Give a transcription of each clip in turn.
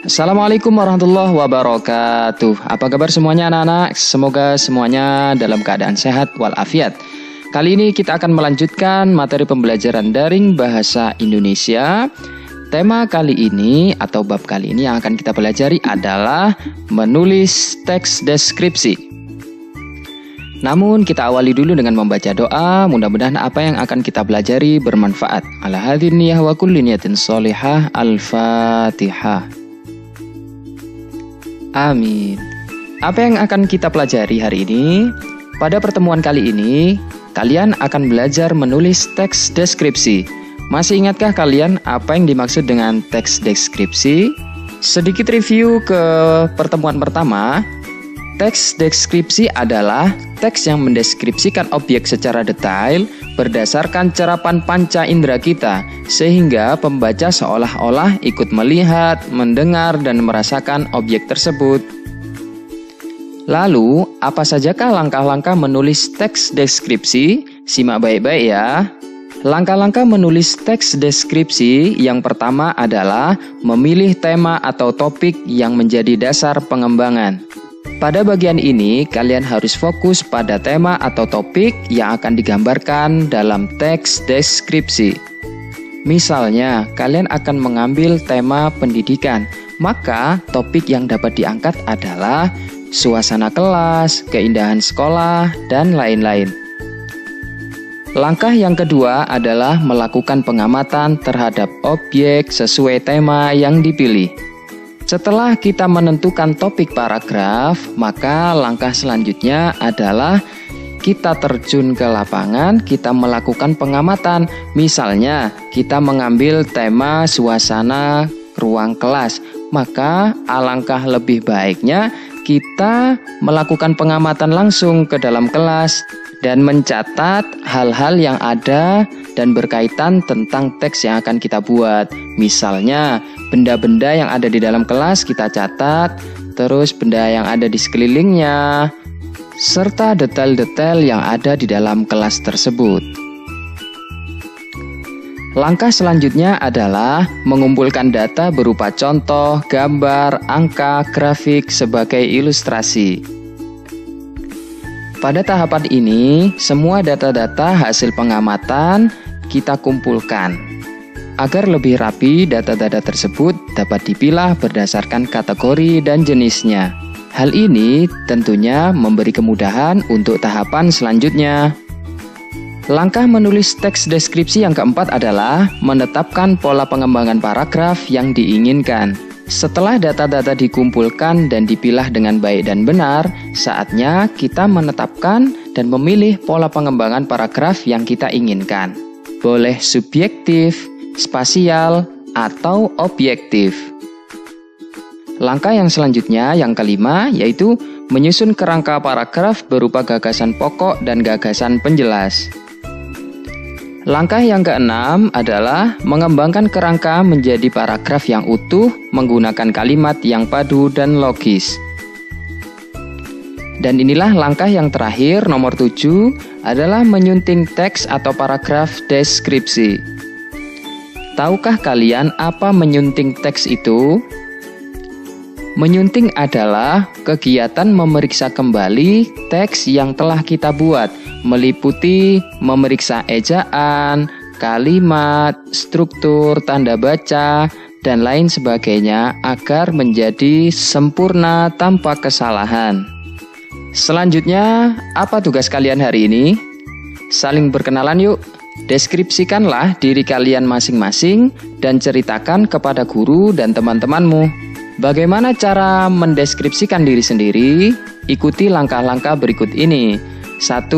Assalamualaikum warahmatullahi wabarakatuh. Apa kabar semuanya anak-anak? Semoga semuanya dalam keadaan sehat walafiat. Kali ini kita akan melanjutkan materi pembelajaran daring bahasa Indonesia. Tema kali ini atau bab kali ini yang akan kita pelajari adalah menulis teks deskripsi. Namun kita awali dulu dengan membaca doa. Mudah-mudahan apa yang akan kita pelajari bermanfaat. Ala hadhin niyah wa kulli niyatin sholihah. Al-Fatihah. Amin. Apa yang akan kita pelajari hari ini? Pada pertemuan kali ini, kalian akan belajar menulis teks deskripsi. Masih ingatkah kalian apa yang dimaksud dengan teks deskripsi? Sedikit review ke pertemuan pertama. Teks deskripsi adalah teks yang mendeskripsikan objek secara detail berdasarkan cerapan panca indera kita, sehingga pembaca seolah-olah ikut melihat, mendengar, dan merasakan objek tersebut. Lalu, apa sajakah langkah-langkah menulis teks deskripsi? Simak baik-baik ya. Langkah-langkah menulis teks deskripsi yang pertama adalah memilih tema atau topik yang menjadi dasar pengembangan. Pada bagian ini, kalian harus fokus pada tema atau topik yang akan digambarkan dalam teks deskripsi. Misalnya, kalian akan mengambil tema pendidikan, maka topik yang dapat diangkat adalah suasana kelas, keindahan sekolah, dan lain-lain. Langkah yang kedua adalah melakukan pengamatan terhadap objek sesuai tema yang dipilih. Setelah kita menentukan topik paragraf, maka langkah selanjutnya adalah kita terjun ke lapangan, kita melakukan pengamatan. Misalnya, kita mengambil tema suasana ruang kelas, maka alangkah lebih baiknya kita melakukan pengamatan langsung ke dalam kelas dan mencatat hal-hal yang ada dan berkaitan tentang teks yang akan kita buat. Misalnya, benda-benda yang ada di dalam kelas kita catat, terus benda yang ada di sekelilingnya, serta detail-detail yang ada di dalam kelas tersebut. Langkah selanjutnya adalah mengumpulkan data berupa contoh, gambar, angka, grafik sebagai ilustrasi. Pada tahapan ini, semua data-data hasil pengamatan kita kumpulkan. Agar lebih rapi, data-data tersebut dapat dipilah berdasarkan kategori dan jenisnya. Hal ini tentunya memberi kemudahan untuk tahapan selanjutnya. Langkah menulis teks deskripsi yang keempat adalah menetapkan pola pengembangan paragraf yang diinginkan. Setelah data-data dikumpulkan dan dipilah dengan baik dan benar, saatnya kita menetapkan dan memilih pola pengembangan paragraf yang kita inginkan. Boleh subjektif, spasial, atau objektif. Langkah yang selanjutnya, yang kelima, yaitu menyusun kerangka paragraf berupa gagasan pokok dan gagasan penjelas. Langkah yang keenam adalah mengembangkan kerangka menjadi paragraf yang utuh menggunakan kalimat yang padu dan logis. Dan inilah langkah yang terakhir, nomor 7, adalah menyunting teks atau paragraf deskripsi. Tahukah kalian apa menyunting teks itu? Menyunting adalah kegiatan memeriksa kembali teks yang telah kita buat, meliputi memeriksa ejaan, kalimat, struktur, tanda baca, dan lain sebagainya agar menjadi sempurna tanpa kesalahan. Selanjutnya, apa tugas kalian hari ini? Saling berkenalan yuk. Deskripsikanlah diri kalian masing-masing dan ceritakan kepada guru dan teman-temanmu. Bagaimana cara mendeskripsikan diri sendiri? Ikuti langkah-langkah berikut ini. 1.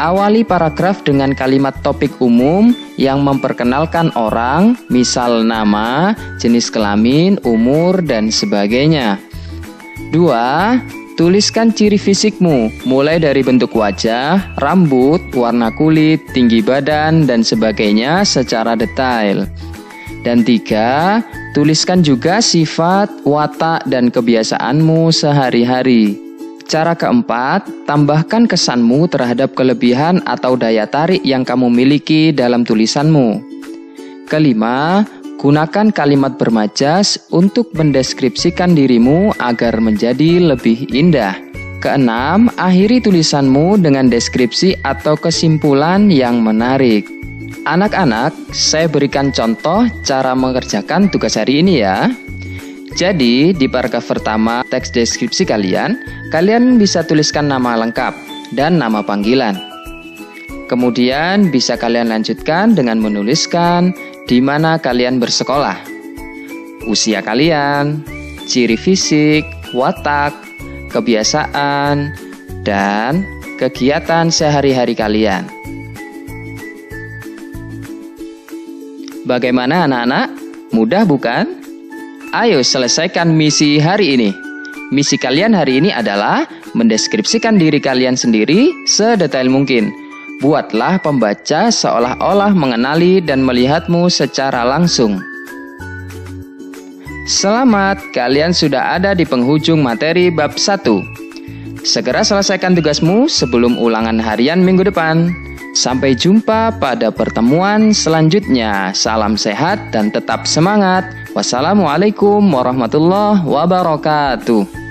Awali paragraf dengan kalimat topik umum yang memperkenalkan orang, misal nama, jenis kelamin, umur, dan sebagainya. 2. Tuliskan ciri fisikmu, mulai dari bentuk wajah, rambut, warna kulit, tinggi badan, dan sebagainya secara detail. Dan 3. Tuliskan juga sifat, watak, dan kebiasaanmu sehari-hari. Cara keempat, tambahkan kesanmu terhadap kelebihan atau daya tarik yang kamu miliki dalam tulisanmu. Kelima, Gunakan kalimat bermajas untuk mendeskripsikan dirimu agar menjadi lebih indah. Keenam, akhiri tulisanmu dengan deskripsi atau kesimpulan yang menarik. Anak-anak, saya berikan contoh cara mengerjakan tugas hari ini ya. Jadi, di paragraf pertama teks deskripsi kalian bisa tuliskan nama lengkap dan nama panggilan. Kemudian bisa kalian lanjutkan dengan menuliskan di mana kalian bersekolah, usia kalian, ciri fisik, watak, kebiasaan, dan kegiatan sehari-hari kalian. Bagaimana anak-anak? Mudah bukan? Ayo selesaikan misi hari ini. Misi kalian hari ini adalah mendeskripsikan diri kalian sendiri sedetail mungkin. Buatlah pembaca seolah-olah mengenali dan melihatmu secara langsung. Selamat, kalian sudah ada di penghujung materi bab 1. Segera selesaikan tugasmu sebelum ulangan harian minggu depan. Sampai jumpa pada pertemuan selanjutnya. Salam sehat dan tetap semangat. Wassalamualaikum warahmatullahi wabarakatuh.